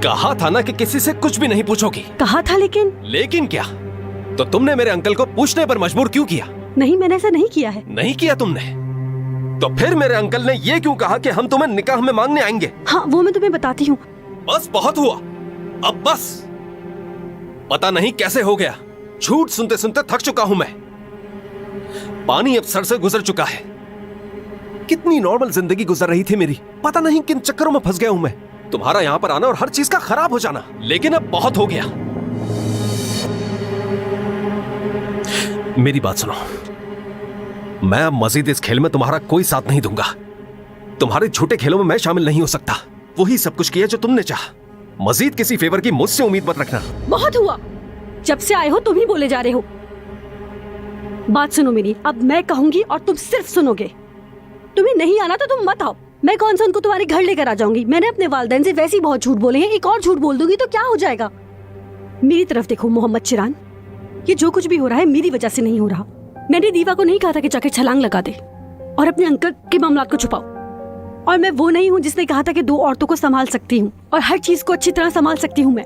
कहा था ना कि किसी से कुछ भी नहीं पूछोगी। कहा था लेकिन क्या? तो तुमने मेरे अंकल को पूछने पर मजबूर क्यों किया? नहीं, मैंने ऐसा नहीं किया है। नहीं किया तुमने? तो फिर मेरे अंकल ने ये क्यों कहा कि हम तुम्हें निकाह में मांगने आएंगे? हाँ, वो मैं तुम्हें बताती हूँ। बस बहुत हुआ, अब बस। पता नहीं कैसे हो गया, झूठ सुनते सुनते थक चुका हूं मैं। पानी अब सर से गुजर चुका है। कितनी नॉर्मल जिंदगी गुजर रही थी मेरी, पता नहीं किन चक्करों में फंस गया हूं मैं। तुम्हारा यहां पर आना और हर चीज का खराब हो जाना, लेकिन अब बहुत हो गया। मेरी बात सुनो, मैं अब मजीद इस खेल में तुम्हारा कोई साथ नहीं दूंगा। तुम्हारे झूठे खेलों में मैं शामिल नहीं हो सकता। वही सब कुछ किया जो तुमने चाहा। मजीद किसी फेवर की मुझसे उम्मीद मत रखना। बहुत हुआ, जब से आए हो तुम ही बोले जा रहे हो। बात सुनो मेरी, अब मैं कहूंगी और तुम सिर्फ सुनोगे। तुम्हें नहीं आना तो तुम मत आओ। मैं कौन सा उनको तुम्हारे घर लेकर आ जाऊंगी? मैंने अपने वालिदैन से वैसे ही बहुत झूठ बोले हैं, एक और झूठ बोल दूंगी तो क्या हो जाएगा? मेरी तरफ देखो मोहम्मद चिरान, ये जो कुछ भी हो रहा है मेरी वजह से नहीं हो रहा। मैंने दीवा को नहीं कहा था कि जाकर छलांग लगा दे और अपने अंकल के मामलात को छुपाओ। और मैं वो नहीं हूँ जिसने कहा था कि 2 औरतों को संभाल सकती हूँ और हर चीज को अच्छी तरह संभाल सकती हूँ मैं।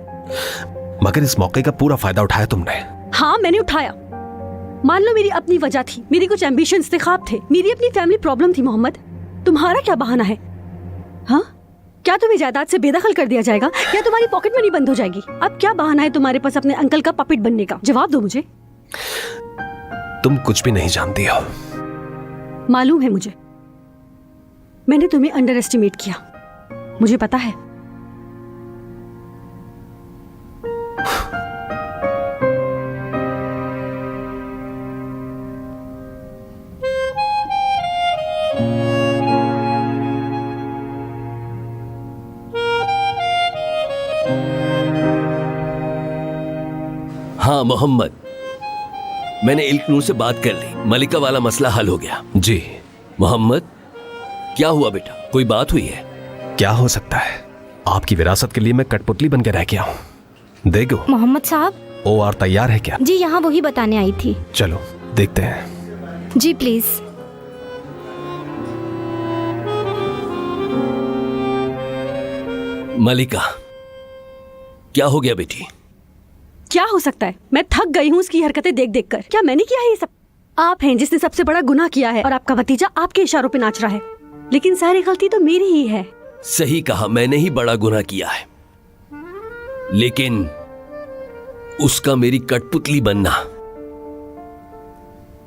मगर इस मौके का पूरा फायदा उठाया तुमने। हाँ, मैंने उठाया। मान लो मेरी अपनी वजह थी, मेरी कुछ एम्बिशंस थे, ख्वाब थे, मेरी अपनी फैमिली प्रॉब्लम थी। मोहम्मद, तुम्हारा क्या बहाना है? हाँ, क्या तुम्हें जायदाद से बेदखल कर दिया जाएगा? क्या तुम्हारी पॉकेट मनी बंद हो जाएगी? अब क्या बहाना है तुम्हारे पास अपने अंकल का पपेट बनने का? जवाब दो मुझे। तुम कुछ भी नहीं जानती हो। मालूम है मुझे, मैंने तुम्हें अंडर एस्टिमेट किया, मुझे पता है। हाँ मोहम्मद, मैंने इल्कनूर से बात कर ली, मलिका वाला मसला हल हो गया। जी। मोहम्मद, क्या हुआ बेटा, कोई बात हुई है? क्या हो सकता है? आपकी विरासत के लिए मैं कठपुतली बन के रह गया हूँ। देखो मोहम्मद साहब, OR तैयार है क्या? जी यहाँ वही बताने आई थी। चलो देखते हैं। जी प्लीज। मलिका, क्या हो गया बेटी? क्या हो सकता है? मैं थक गई हूँ उसकी हरकतें देख देख कर। क्या मैंने किया है ये सब? आप हैं जिसने सबसे बड़ा गुनाह किया है और आपका भतीजा आपके इशारों पे नाच रहा है, लेकिन सारी गलती तो मेरी ही है। सही कहा, मैंने ही बड़ा गुनाह किया है, लेकिन उसका मेरी कठपुतली बनना।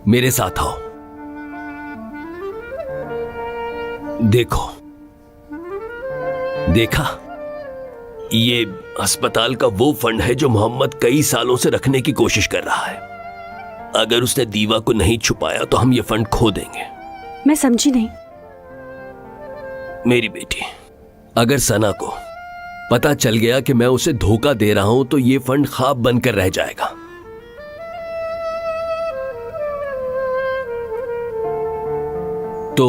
मेरे साथ आओ। देखो, देखा, ये अस्पताल का वो फंड है जो मोहम्मद कई सालों से रखने की कोशिश कर रहा है। अगर उसने दीवा को नहीं छुपाया तो हम ये फंड खो देंगे। मैं समझी नहीं। मेरी बेटी, अगर सना को पता चल गया कि मैं उसे धोखा दे रहा हूं तो ये फंड ख्वाब बनकर रह जाएगा। तो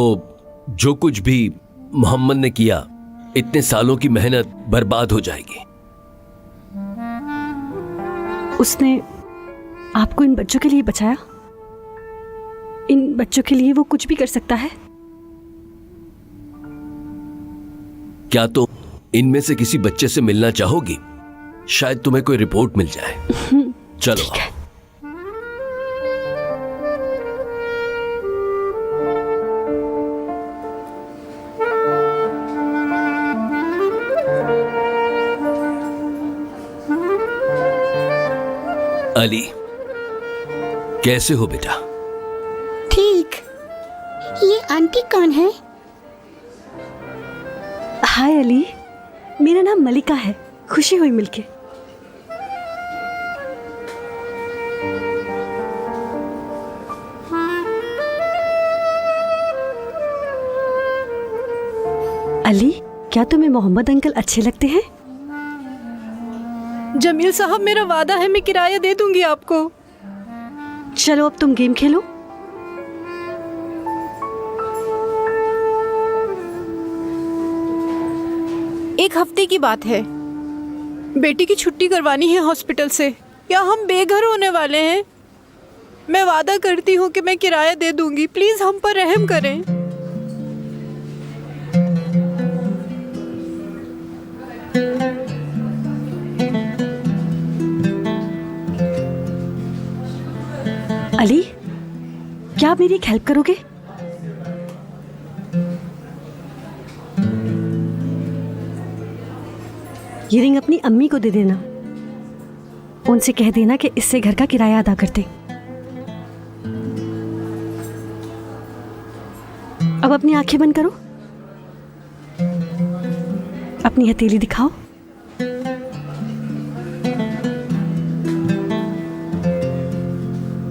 जो कुछ भी मोहम्मद ने किया, इतने सालों की मेहनत बर्बाद हो जाएगी। उसने आपको इन बच्चों के लिए बचाया। इन बच्चों के लिए वो कुछ भी कर सकता है। क्या तुम इनमें से किसी बच्चे से मिलना चाहोगी? शायद तुम्हें कोई रिपोर्ट मिल जाए। चलो। अली, कैसे हो बेटा? ठीक। ये आंटी कौन है? हाय अली, मेरा नाम मलिका है। खुशी हुई मिलके। अली, क्या तुम्हें मोहम्मद अंकल अच्छे लगते हैं? जमील साहब, मेरा वादा है मैं किराया दे दूंगी आपको। चलो अब तुम गेम खेलो। एक हफ्ते की बात है, बेटी की छुट्टी करवानी है हॉस्पिटल से, या हम बेघर होने वाले हैं। मैं वादा करती हूँ कि मैं किराया दे दूंगी, प्लीज हम पर रहम करें। अली, क्या आप मेरी एक हेल्प करोगे? ये रिंग अपनी अम्मी को दे देना। उनसे कह देना कि इससे घर का किराया अदा करते। अब अपनी आंखें बंद करो, अपनी हथेली दिखाओ।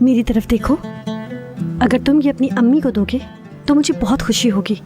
मेरी तरफ देखो। अगर तुम ये अपनी अम्मी को दोगे तो मुझे बहुत खुशी होगी।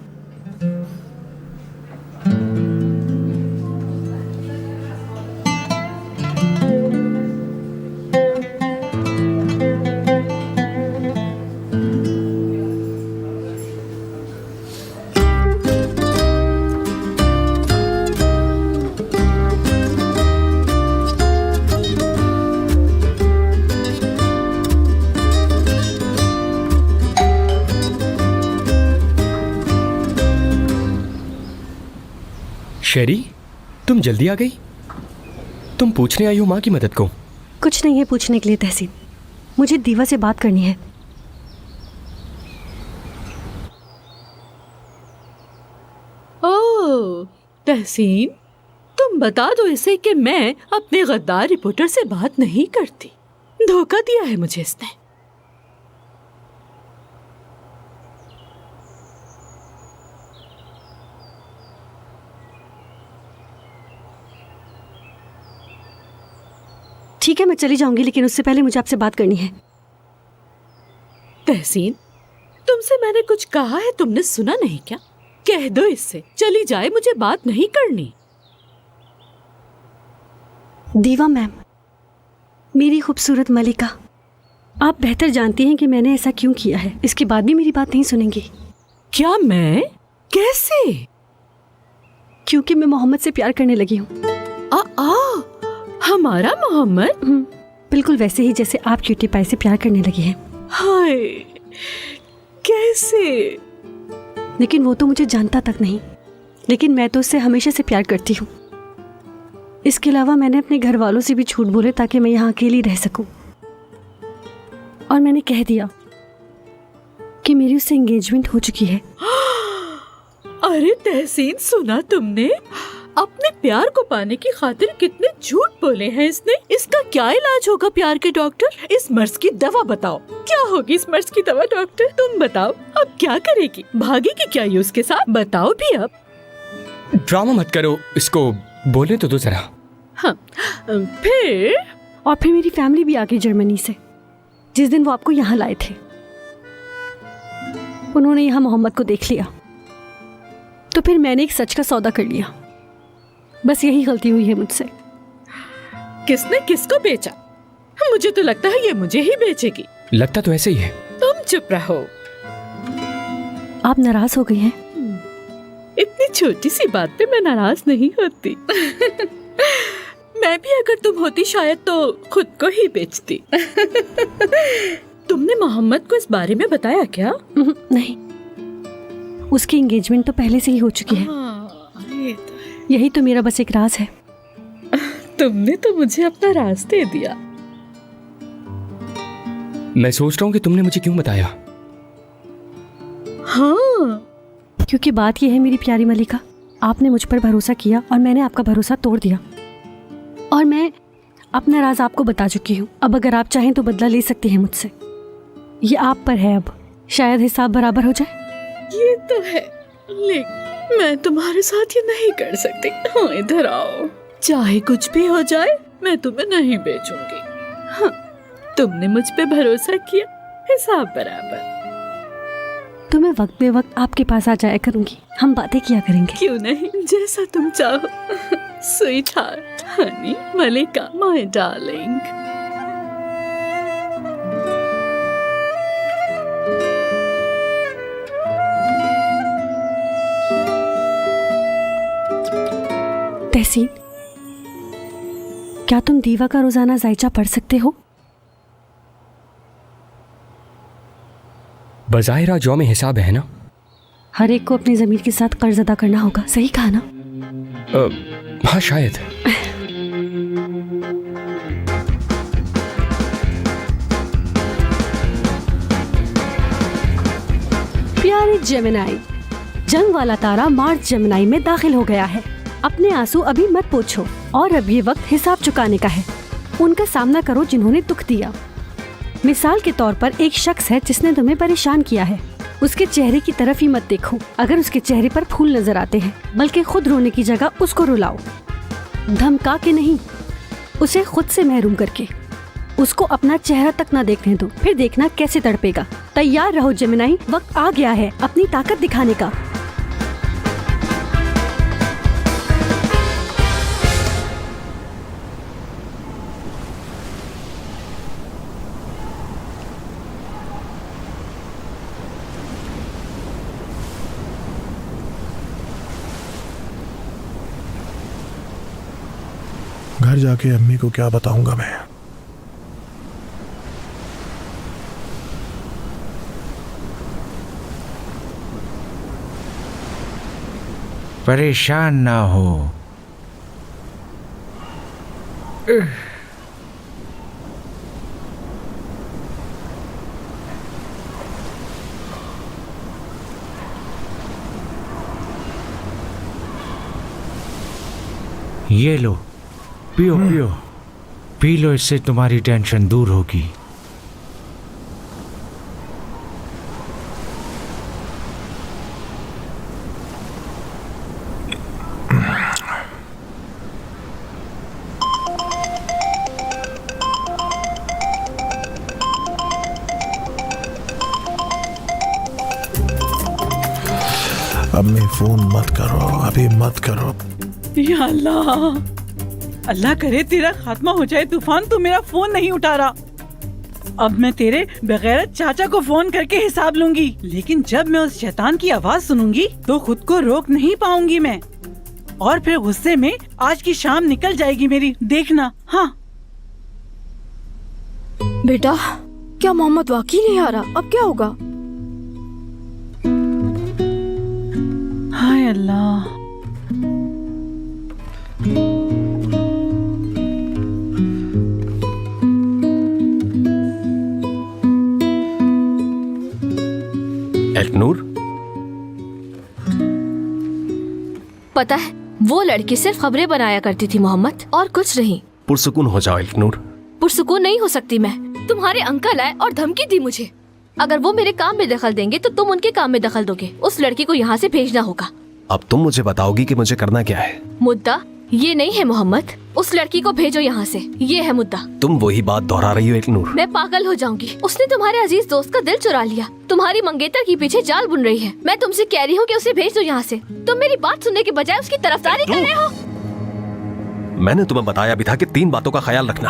शेरी, तुम जल्दी आ गई। तुम पूछने आई हो माँ की मदद को? कुछ नहीं है पूछने के लिए तहसीन, मुझे दीवा से बात करनी है। ओह तहसीन, तुम बता दो इसे कि मैं अपने गद्दार रिपोर्टर से बात नहीं करती। धोखा दिया है मुझे इसने। ठीक है, मैं चली जाऊंगी, लेकिन उससे पहले मुझे आपसे बात करनी है। तहसीन, तुमसे मैंने कुछ कहा है, तुमने सुना नहीं क्या? कह दो इससे चली जाए, मुझे बात नहीं करनी। दीवा मैम, मेरी खूबसूरत मलिका, आप बेहतर जानती हैं कि मैंने ऐसा क्यों किया है। इसके बाद भी मेरी बात नहीं सुनेंगी? क्या मैं? कैसे? क्योंकि मैं मोहम्मद से प्यार करने लगी हूँ। हमारा मोहम्मद? बिल्कुल वैसे ही जैसे आप क्यूटी पाई से प्यार करने लगी हैं। हाय, कैसे? लेकिन वो तो मुझे जानता तक नहीं, लेकिन मैं तो उससे हमेशा से प्यार करती हूँ। इसके अलावा मैंने अपने घर वालों से भी झूठ बोले ताकि मैं यहाँ अकेली रह सकूं। और मैंने कह दिया कि मेरी उससे एंगेजमेंट हो चुकी है। अरे तहसीन, सुना तुमने? अपने प्यार को पाने की खातिर कितने झूठ बोले हैं इसने। इसका क्या इलाज होगा प्यार के डॉक्टर? इस मर्ज की दवा बताओ, क्या होगी इस मर्ज की दवा डॉक्टर? तुम बताओ, अब क्या करेगी? भागेगी क्या ये उसके साथ? बताओ भी अब। ड्रामा मत करो, इसको बोलने तो दो जरा। हाँ, फिर? और फिर मेरी फैमिली भी आ गई जर्मनी से, जिस दिन वो आपको यहाँ लाए थे। उन्होंने यहाँ मोहम्मद को देख लिया, तो फिर मैंने एक सच का सौदा कर लिया। बस यही गलती हुई है मुझसे। किसने किसको बेचा? मुझे तो लगता है ये मुझे ही बेचेगी। लगता तो ऐसे ही है। तुम चुप रहो। आप नाराज हो गई हैं? इतनी छोटी सी बात पे मैं नाराज नहीं होती। मैं भी अगर तुम होती शायद तो खुद को ही बेचती। तुमने मोहम्मद को इस बारे में बताया क्या? नहीं, उसकी एंगेजमेंट तो पहले से ही हो चुकी है। ये तो है। यही तो मेरा बस एक राज है। तुमने तो मुझे अपना राज दे दिया। मैं सोच रहा हूँ कि तुमने मुझे क्यों बताया। हाँ, क्योंकि बात यह है मेरी प्यारी मलिका, आपने मुझ पर भरोसा किया और मैंने आपका भरोसा तोड़ दिया। और मैं अपना राज आपको बता चुकी हूँ। अब अगर आप चाहें तो बदला ले सकते हैं मुझसे। ये आप पर है, अब शायद हिसाब बराबर हो जाए। ये तो है, लेकिन मैं तुम्हारे साथ ये नहीं कर सकती। हाँ, इधर आओ। चाहे कुछ भी हो जाए, मैं तुम्हें नहीं बेचूंगी। हाँ, तुमने मुझ पे भरोसा किया, हिसाब बराबर। तो मैं वक्त बे वक्त आपके पास आ जाया करूंगी, हम बातें किया करेंगे। क्यों नहीं, जैसा तुम चाहो। Sweet heart, honey, Malika, my darling. Tehseen, क्या तुम दीवा का रोजाना जायचा पढ़ सकते हो? बज़ाहिर जौ में हिसाब है ना। हर एक को अपनी जमीर के साथ कर्ज अदा करना होगा, सही कहा ना? हाँ शायद। जेमिनाई। जंग वाला तारा मार्स जेमिनाई में दाखिल हो गया है। अपने आंसू अभी मत पोंछो और अब ये वक्त हिसाब चुकाने का है। उनका सामना करो जिन्होंने दुख दिया। मिसाल के तौर पर एक शख्स है जिसने तुम्हें परेशान किया है। उसके चेहरे की तरफ ही मत देखो। अगर उसके चेहरे पर फूल नजर आते हैं, बल्कि खुद रोने की जगह उसको रुलाओ, धमका के नहीं, उसे खुद से महरूम करके। उसको अपना चेहरा तक ना देखने दो, फिर देखना कैसे तड़पेगा। तैयार रहो जेमिनाई, वक्त आ गया है अपनी ताकत दिखाने का। घर जाके अम्मी को क्या बताऊंगा मैं? परेशान ना हो। ये लो, पियो पियो, पी लो, इससे तुम्हारी टेंशन दूर होगी। अम्मी फोन मत करो, अभी मत करो। या अल्लाह, अल्लाह करे तेरा खात्मा हो जाए तूफान, तू मेरा फोन नहीं उठा रहा। अब मैं तेरे बगैरत चाचा को फोन करके हिसाब लूंगी, लेकिन जब मैं उस शैतान की आवाज सुनूंगी तो खुद को रोक नहीं पाऊंगी मैं, और फिर गुस्से में आज की शाम निकल जाएगी मेरी, देखना। हाँ बेटा, क्या मोहम्मद वाकई नहीं आ रहा? अब क्या होगा? हाय अल्लाह। एल्कनूर, पता है वो लड़की सिर्फ खबरें बनाया करती थी मोहम्मद, और कुछ नहीं। पुरसुकून हो जाओ एल्कनूर। पुरसुकून नहीं हो सकती मैं। तुम्हारे अंकल आए और धमकी दी मुझे, अगर वो मेरे काम में दखल देंगे तो तुम उनके काम में दखल दोगे। उस लड़की को यहाँ से भेजना होगा। अब तुम मुझे बताओगी कि मुझे करना क्या है? मुद्दा ये नहीं है मोहम्मद, उस लड़की को भेजो यहाँ से, ये है मुद्दा। तुम वही बात दोहरा रही हो एल्कनूर। मैं पागल हो जाऊंगी। उसने तुम्हारे अजीज दोस्त का दिल चुरा लिया, तुम्हारी मंगेतर के पीछे जाल बुन रही है। मैं तुमसे कह रही हूँ कि उसे भेज दो यहाँ से। तुम मेरी बात सुनने के बजाय उसकी तरफदारी कर रहे हो। मैंने तुम्हें बताया भी था कि 3 बातों का ख्याल रखना।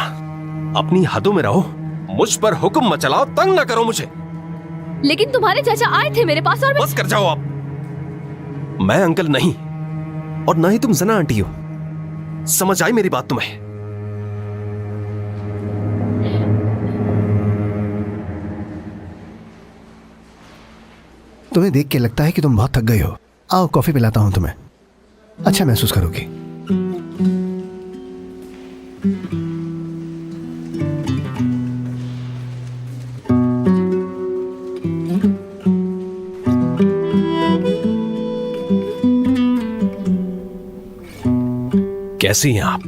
अपनी हदों में रहो, मुझ पर हुक्म मत चलाओ, तंग न करो मुझे। लेकिन तुम्हारे चाचा आए थे मेरे पास और बस कर जाओ आप। मैं अंकल नहीं और ना ही तुम जना आंटी हो। समझ आई मेरी बात तुम्हें? तुम्हें देख के लगता है कि तुम बहुत थक गई हो। आओ कॉफी पिलाता हूं तुम्हें, अच्छा महसूस करोगी। कैसी हैं आप?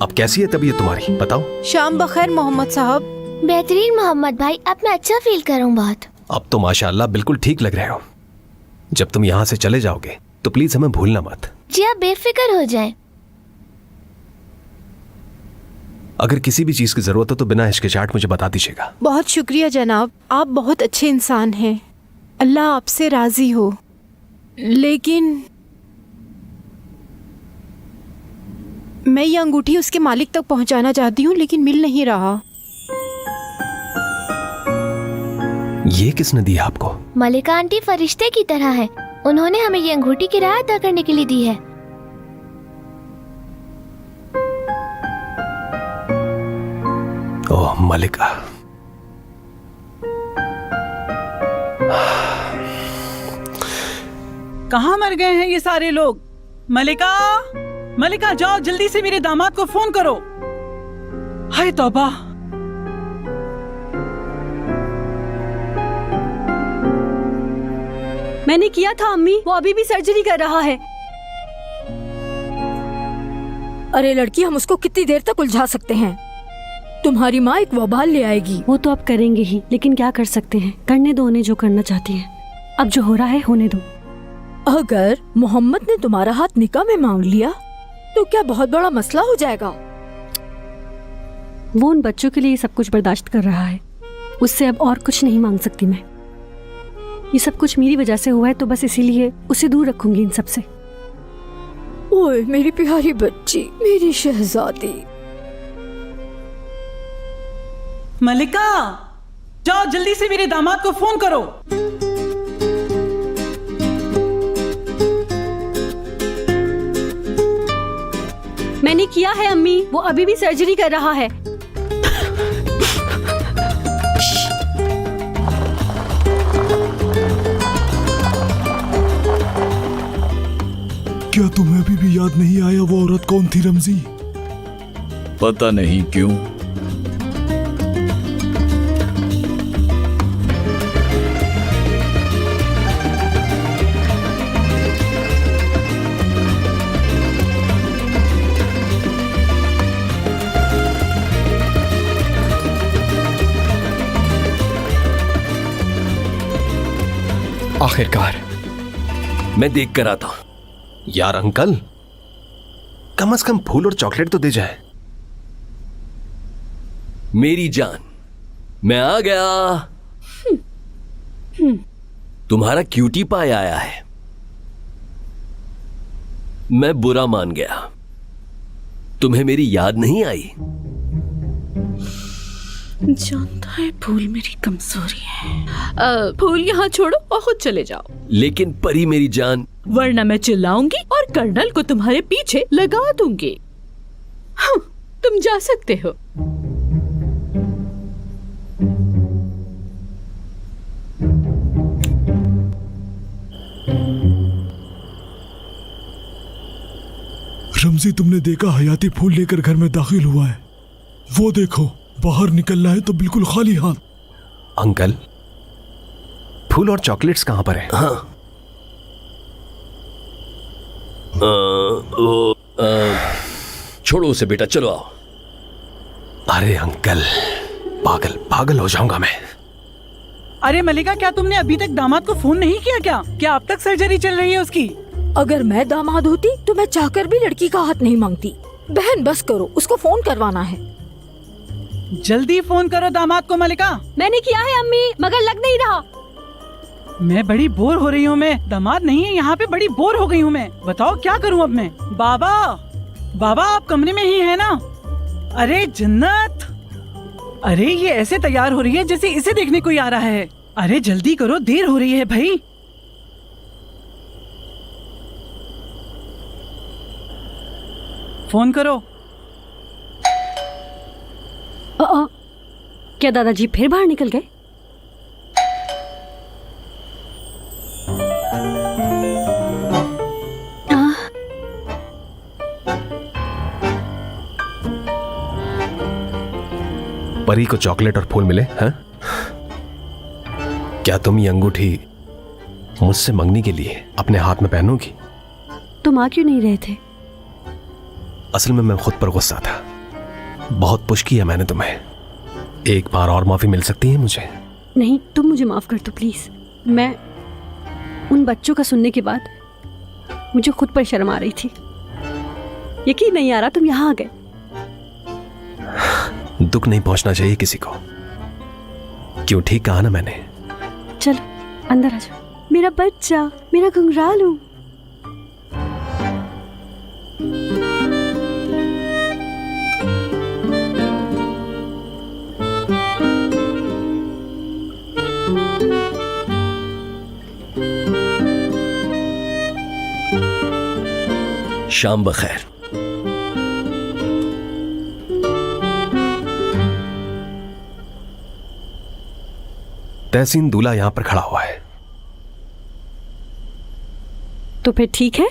अब कैसी है तबीयत तुम्हारी, बताओ। शाम बखैर मोहम्मद साहब। बेहतरीन मोहम्मद भाई, अब मैं अच्छा फील करूं बहुत। अब तो माशाअल्लाह बिल्कुल ठीक लग रहे हो। जब तुम यहाँ से चले जाओगे तो प्लीज हमें भूलना मत। जी आप बेफिक्र हो जाएं। अगर किसी भी चीज की जरूरत हो तो बिना हिचकिचाहट मुझे बता दीजिएगा। बहुत शुक्रिया जनाब, आप बहुत अच्छे इंसान हैं। अल्लाह आपसे राजी हो। लेकिन मैं ये अंगूठी उसके मालिक तक पहुंचाना चाहती हूँ, लेकिन मिल नहीं रहा। ये किसने दिया आपको? मलिका आंटी फरिश्ते की तरह है, उन्होंने हमें ये अंगूठी किराया अदा करने के लिए दी है। ओह मलिका, कहाँ मर गए हैं ये सारे लोग? मलिका, मलिका जाओ जल्दी से मेरे दामाद को फोन करो। हाय तौबा। मैंने किया था अम्मी, वो अभी भी सर्जरी कर रहा है। अरे लड़की, हम उसको कितनी देर तक उलझा सकते हैं? तुम्हारी माँ एक वबाल ले आएगी। वो तो अब करेंगे ही, लेकिन क्या कर सकते हैं? करने दो उन्हें जो करना चाहती है। अब जो हो रहा है होने दो। अगर मोहम्मद ने तुम्हारा हाथ निकाह में मांग लिया तो क्या बहुत बड़ा मसला हो जाएगा? वो उन बच्चों के लिए सब कुछ बर्दाश्त कर रहा है, उससे अब और कुछ नहीं मांग सकती मैं। ये सब कुछ मेरी वजह से हुआ है, तो बस इसीलिए उसे दूर रखूंगी इन सब से। ओए मेरी प्यारी बच्ची, मेरी शहजादी। मलिका, जाओ जल्दी से मेरे दामाद को फोन करो। मैंने किया है अम्मी, वो अभी भी सर्जरी कर रहा है। क्या तुम्हें अभी भी याद नहीं आया वो औरत कौन थी रमजी? पता नहीं क्यों। आखिरकार मैं देख कर आता हूं। यार अंकल, कम से कम फूल और चॉकलेट तो दे जाए। मेरी जान, मैं आ गया। तुम्हारा क्यूटी पाई आया है। मैं बुरा मान गया। तुम्हें मेरी याद नहीं आई? जानता है फूल मेरी कमजोरी है। फूल यहाँ छोड़ो और खुद चले जाओ। लेकिन परी मेरी जान, वरना मैं चिल्लाऊंगी और कर्नल को तुम्हारे पीछे लगा दूंगी। हाँ, तुम जा सकते हो। रमजी, तुमने देखा हयाती फूल लेकर घर में दाखिल हुआ है। वो देखो, बाहर निकलना है तो बिल्कुल खाली हाथ। अंकल, फूल और चॉकलेट्स कहां पर है? हाँ, छोड़ो उसे बेटा, चलो आओ। अरे अंकल, पागल पागल हो जाऊंगा मैं। अरे मलिका, क्या तुमने अभी तक दामाद को फोन नहीं किया क्या? क्या अब तक सर्जरी चल रही है उसकी? अगर मैं दामाद होती तो मैं चाहकर भी लड़की का हाथ नहीं मांगती। बहन बस करो, उसको फोन करवाना है। जल्दी फोन करो दामाद को मलिका। मैंने किया है अम्मी, मगर लग नहीं रहा। मैं बड़ी बोर हो रही हूँ। मैं दामाद नहीं है यहाँ पे, बड़ी बोर हो गई हूँ मैं। बताओ क्या करूँ अब मैं? बाबा, बाबा आप कमरे में ही है ना? अरे जन्नत, अरे ये ऐसे तैयार हो रही है जैसे इसे देखने कोई आ रहा है। अरे जल्दी करो, देर हो रही है भाई। फोन करो। क्या दादाजी फिर बाहर निकल गए? परी को चॉकलेट और फूल मिले हैं? क्या तुम ये अंगूठी मुझसे मंगनी के लिए अपने हाथ में पहनोगी? तुम आ क्यों नहीं रहे थे? असल में मैं खुद पर गुस्सा था। बहुत पुश किया मैंने तुम्हें। एक बार और माफी मिल सकती है मुझे? नहीं, तुम मुझे माफ कर दो प्लीज। मैं उन बच्चों का सुनने के बाद मुझे खुद पर शर्म आ रही थी। यकीन नहीं आ रहा तुम यहाँ आ गए। दुख नहीं पहुंचना चाहिए किसी को। क्यों, ठीक कहा ना मैंने? चलो अंदर आ जाओ, मेरा बच्चा, मेरा घुंघरालू। शाम बखैर। तहसीन दूल्हा यहां पर खड़ा हुआ है। तो फिर ठीक है।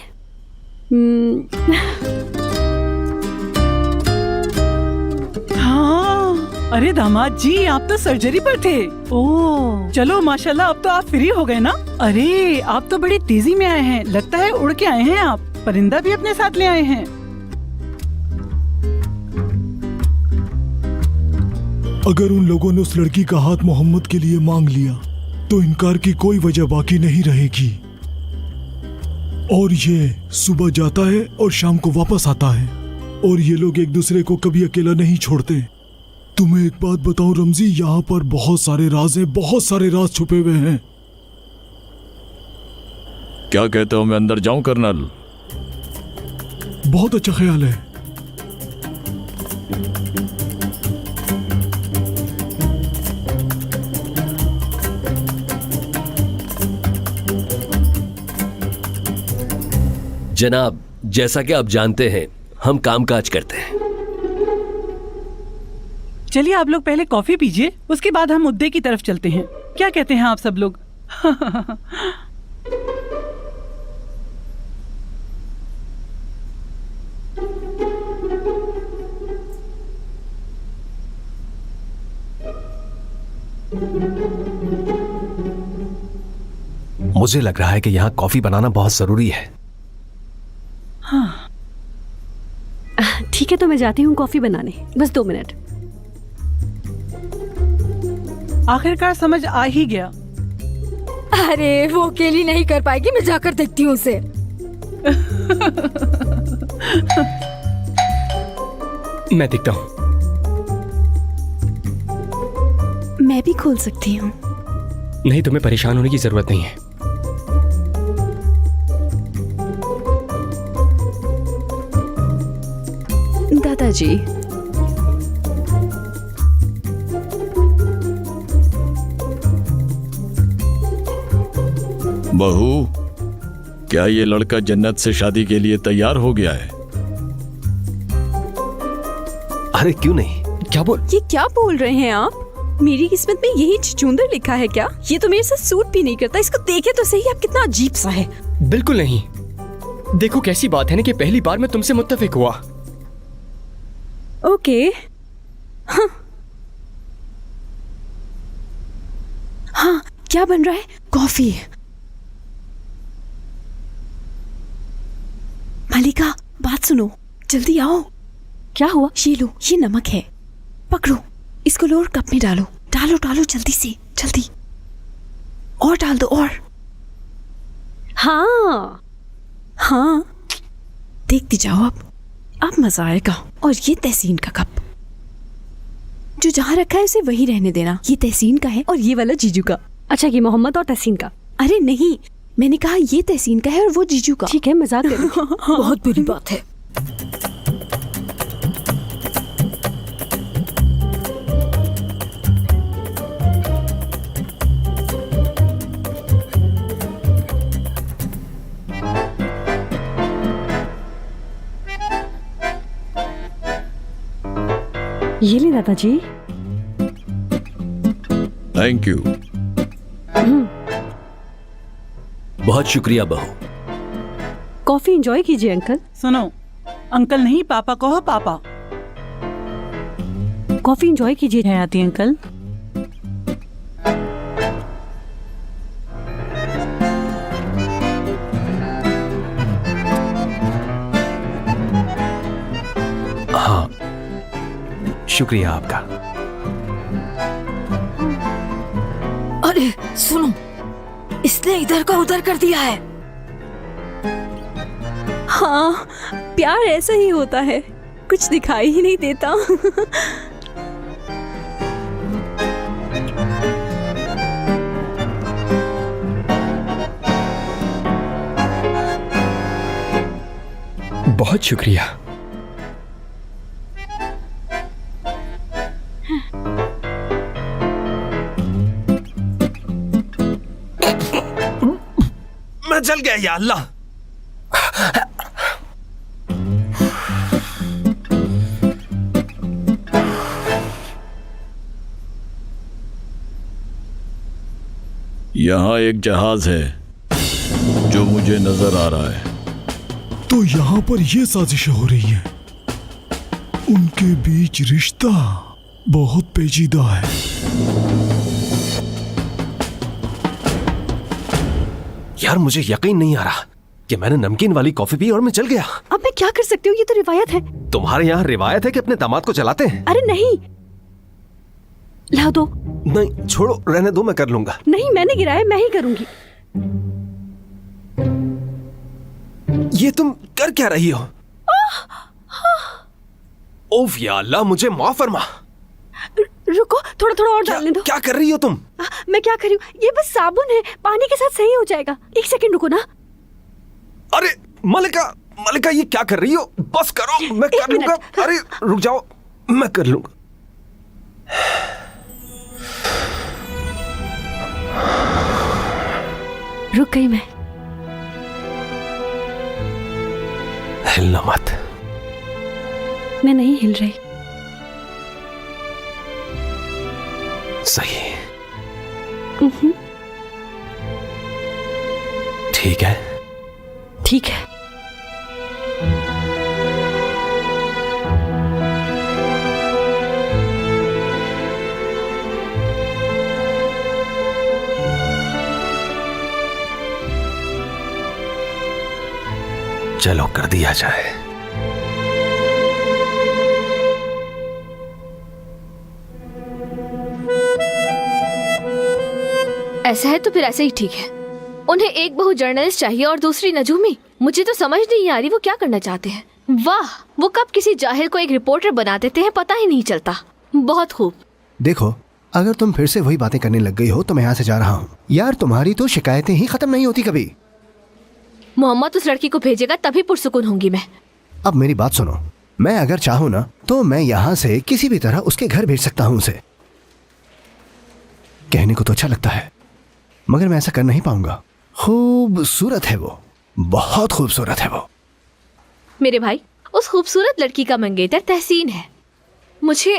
हाँ, अरे दामाद जी, आप तो सर्जरी पर थे। ओह चलो माशाल्लाह, अब तो आप फ्री हो गए ना। अरे आप तो बड़ी तेजी में आए हैं, लगता है उड़ के आए हैं आप। परिंदा भी अपने साथ ले आए हैं। अगर उन लोगों ने उस लड़की का हाथ मोहम्मद के लिए मांग लिया तो इनकार की कोई वजह बाकी नहीं रहेगी। और ये सुबह जाता है और शाम को वापस आता है, और ये लोग एक दूसरे को कभी अकेला नहीं छोड़ते। तुम्हें एक बात बताऊं रमजी, यहाँ पर बहुत सारे राज हैं, बहुत सारे राज छुपे हुए हैं। क्या कहते हो, मैं अंदर जाऊं कर्नल? बहुत अच्छा ख्याल है। जनाब, जैसा कि आप जानते हैं, हम कामकाज करते हैं। चलिए आप लोग पहले कॉफी पीजिए, उसके बाद हम मुद्दे की तरफ चलते हैं। क्या कहते हैं आप सब लोग? मुझे लग रहा है कि यहाँ कॉफी बनाना बहुत जरूरी है। हाँ। ठीक है, तो मैं जाती हूँ कॉफी बनाने, बस 2 मिनट। आखिरकार समझ आ ही गया। अरे वो अकेली नहीं कर पाएगी, मैं जाकर देखती हूँ उसे। मैं देखता हूँ। मैं भी खोल सकती हूँ। नहीं, तुम्हें परेशान होने की जरूरत नहीं है। दादाजी, बहू, क्या ये लड़का जन्नत से शादी के लिए तैयार हो गया है? अरे क्यों नहीं? क्या बोल? ये क्या बोल रहे हैं आप? मेरी किस्मत में यही छुचुंदर लिखा है क्या? ये तो मेरे साथ सूट भी नहीं करता। इसको देखे तो सही, आप कितना अजीब सा है। बिल्कुल नहीं। देखो कैसी बात है ना कि पहली बार मैं तुमसे मुत्तफिक हुआ। ओके। हाँ। हाँ, क्या बन रहा है? कॉफी। मालिका, बात सुनो, जल्दी आओ। क्या हुआ? ये लो, ये नमक है, पकड़ो, इसको लो और कप में डालो। डालो डालो जल्दी से, जल्दी। और डाल दो, और। हाँ हाँ, देखती जाओ अब मजा आएगा। और ये तहसीन का कप, जो जहाँ रखा है उसे वही रहने देना। ये तहसीन का है और ये वाला जीजू का। अच्छा, ये मोहम्मद और तहसीन का? अरे नहीं, मैंने कहा ये तहसीन का है और वो जीजू का। ठीक है, मजाक कर रही हूँ। बहुत बुरी बात है। ये ले दादाजी। Thank you. बहुत शुक्रिया बहू। कॉफी एंजॉय कीजिए अंकल। सुनो, अंकल नहीं पापा कहो, पापा। कॉफी एंजॉय कीजिए हयाती अंकल। हाँ, शुक्रिया आपका। अरे सुनो, इसने इधर का उधर कर दिया है। हाँ, प्यार ऐसा ही होता है, कुछ दिखाई ही नहीं देता। बहुत शुक्रिया। मैं जल गया, या अल्लाह। यहाँ एक जहाज है जो मुझे नजर आ रहा है। तो यहाँ पर ये साजिशें हो रही हैं, उनके बीच रिश्ता। बहुत पेचीदा है। यार मुझे यकीन नहीं आ रहा कि मैंने नमकीन वाली कॉफी पी और मैं चल गया। अब मैं क्या कर सकती हूँ, ये तो रिवायत है। तुम्हारे यहाँ रिवायत है कि अपने दामाद को जलाते हैं? अरे नहीं, ला दो। नहीं छोड़ो, रहने दो, मैं कर लूंगा। नहीं, मैंने गिराया, मैं ही करूंगी। ये तुम कर क्या रही हो? ओफ या अल्लाह, मुझे माफ फरमा। रुको, थोड़ा थोड़ा और डालने दो। क्या कर रही हो तुम? मैं क्या कर रही हूँ, ये बस साबुन है, पानी के साथ सही हो जाएगा। एक सेकंड रुको ना। अरे मलिका, मलिका ये क्या कर रही हो? बस करो, मैं कर लूंगा। अरे रुक जाओ, मैं कर लूंगा। रुक गई मैं। हिलना मत। मैं नहीं हिल रही। सही। ठीक है, ठीक है। चलो कर दिया जाए। ऐसा है तो फिर ऐसे ही ठीक है। उन्हें एक बहू जर्नलिस्ट चाहिए और दूसरी नजूमी। मुझे तो समझ नहीं आ रही वो क्या करना चाहते हैं। वाह, वो कब किसी जाहिल को एक रिपोर्टर बना देते हैं पता ही नहीं चलता। बहुत खूब। देखो, अगर तुम फिर से वही बातें करने लग गई हो तो मैं यहाँ से जा रहा हूँ। यार तुम्हारी तो शिकायतें ही खत्म नहीं होती कभी। मोहम्मद उस लड़की को भेजेगा तभी पुरसुकून होंगी मैं। अब मेरी बात सुनो, मैं अगर चाहूँ ना तो मैं यहाँ से किसी भी तरह उसके घर भेज सकता हूँ उसे। कहने को तो अच्छा लगता है मगर मैं ऐसा कर नहीं पाऊंगा। खूबसूरत है वो, बहुत खूबसूरत है वो। मेरे भाई, उस खूबसूरत लड़की का मंगेतर तहसीन है। मुझे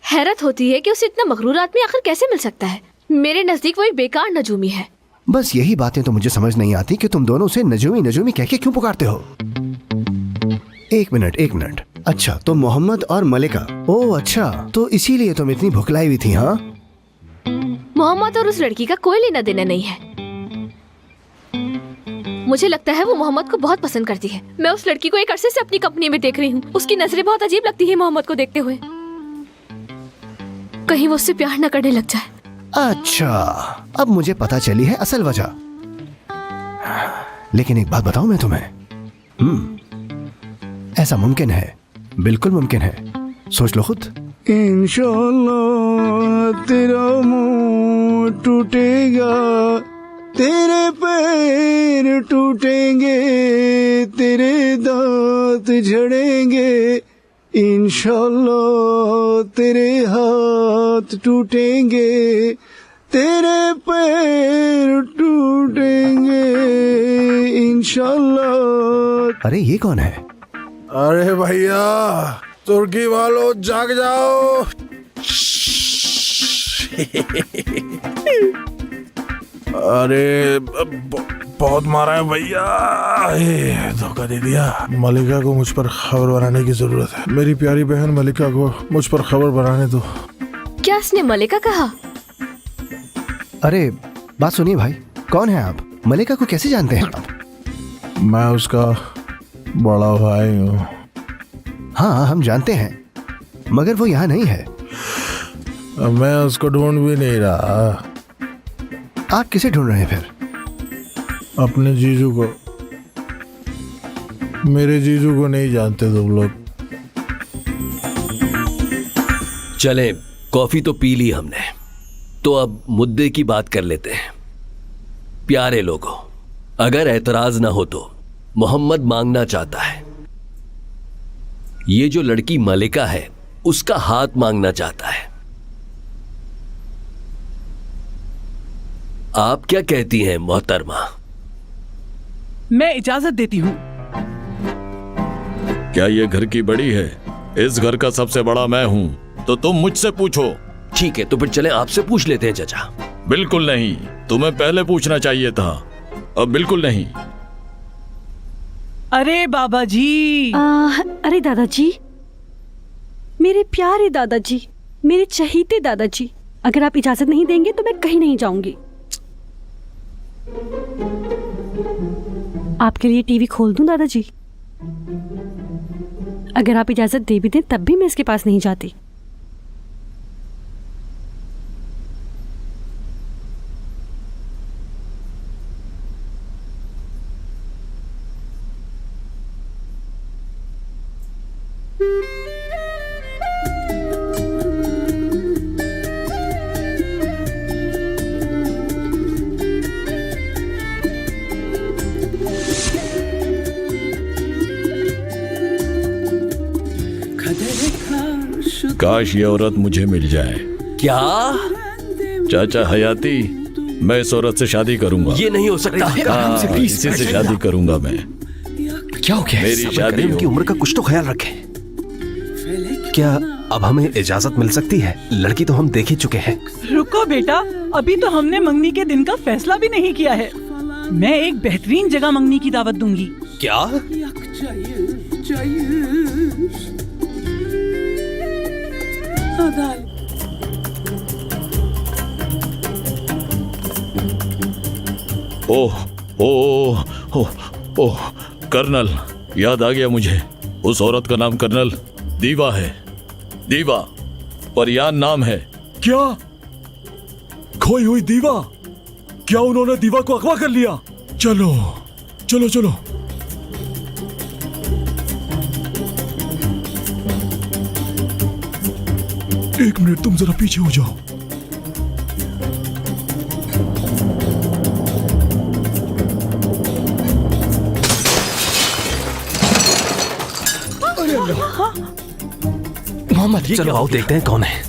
हैरत होती है कि उसे इतना मगरूर आदमी आखिर कैसे मिल सकता है। मेरे नजदीक वो एक बेकार नजूमी है। बस यही बातें तो मुझे समझ नहीं आती कि तुम दोनों उसे नजूमी नजूमी कह के क्यों पुकारते हो। एक मिनट। अच्छा, तो मोहम्मद और मलिका। ओह अच्छा, तो इसीलिए तुम इतनी भुखलाई हुई थी? हाँ, मोहम्मद और उस लड़की का कोई लेना देना नहीं है। मुझे लगता है वो मोहम्मद को बहुत पसंद करती है। मैं उस लड़की को एक अरसे से अपनी कंपनी में देख रही हूँ। उसकी नजरें बहुत अजीब लगती है मोहम्मद को देखते हुए। कहीं वो उससे प्यार न करने लग जाए। अच्छा, अब मुझे पता चली है असल वजह। लेकिन एक बात बताऊं मैं तुम्हें, ऐसा मुमकिन है, बिल्कुल मुमकिन है। सोच लो खुद। इंशाअल्लाह तेरा मुंह टूटेगा, तेरे पैर टूटेंगे, तेरे दांत झड़ेंगे, इंशाअल्लाह तेरे हाथ टूटेंगे, तेरे पैर टूटेंगे, इंशाअल्लाह। अरे ये कौन है? अरे भैया, तुर्की वालों जाग जाओ। अरे बहुत मारा है भैया, धोखा दे दिया। मलिका को मुझ पर खबर बनाने की जरूरत है। मेरी प्यारी बहन मलिका को मुझ पर खबर बनाने दो। क्या उसने मलिका कहा? अरे बात सुनिए भाई, कौन है आप? मलिका को कैसे जानते हैं आप? मैं उसका बड़ा भाई हूँ। हाँ हम जानते हैं, मगर वो यहाँ नहीं है। मैं उसको ढूंढ भी नहीं रहा। आप किसे ढूंढ रहे हैं फिर? अपने जीजू को। मेरे जीजू को नहीं जानते तुम लोग। चले, कॉफी तो पी ली हमने, तो अब मुद्दे की बात कर लेते हैं। प्यारे लोगों, अगर एतराज ना हो तो मोहम्मद मांगना चाहता है। ये जो लड़की मलिका है उसका हाथ मांगना चाहता है। आप क्या कहती हैं मोहतरमा? मैं इजाजत देती हूँ। क्या ये घर की बड़ी है? इस घर का सबसे बड़ा मैं हूँ, तो तुम मुझसे पूछो। ठीक है, तो फिर चलें आपसे पूछ लेते हैं चाचा। बिल्कुल नहीं, तुम्हें पहले पूछना चाहिए था। अब बिल्कुल नहीं। अरे बाबा जी। अरे दादाजी, मेरे प्यारे दादाजी, मेरे चहीते दादाजी, अगर आप इजाजत नहीं देंगे तो मैं कहीं नहीं जाऊंगी। आपके लिए टीवी खोल दूं दादाजी? अगर आप इजाजत दे भी दें तब भी मैं इसके पास नहीं जाती। काश ये औरत मुझे मिल जाए। क्या? चाचा हयाती, मैं इस औरत से शादी करूंगा। ये नहीं हो सकता। इसी से शादी करूंगा मैं। क्या हो गया? मेरी शादी उनकी उम्र का कुछ तो ख्याल रखें। क्या अब हमें इजाजत मिल सकती है? लड़की तो हम देख ही चुके हैं। रुको बेटा, अभी तो हमने मंगनी के दिन का फैसला भी नहीं किया है। मैं एक बेहतरीन जगह मंगनी की दावत दूंगी। क्या? ओह ओह ओह ओह, कर्नल, याद आ गया मुझे। उस औरत का नाम कर्नल दीवा है। दीवा, परियान नाम है। क्या? खोई हुई दीवा? क्या उन्होंने दीवा को अगवा कर लिया? चलो चलो चलो। एक मिनट, तुम जरा पीछे हो जाओ। मोहम्मद, चलो आओ देखते हैं कौन है।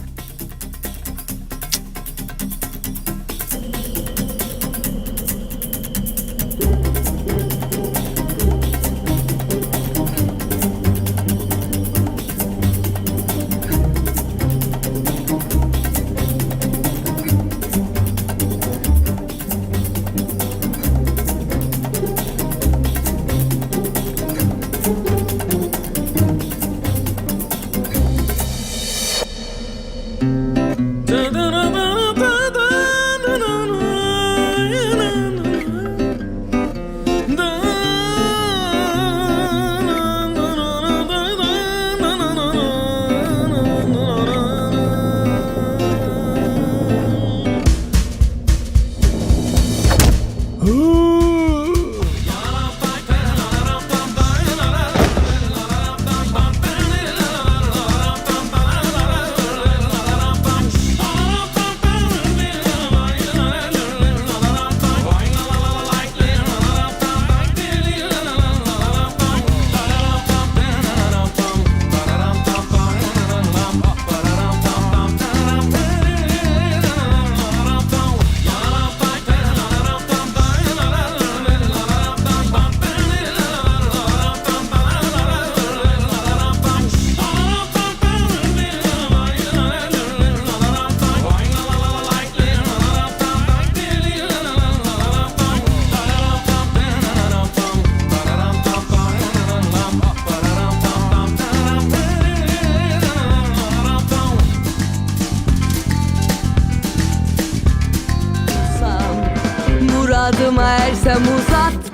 Muradıma ersem uzat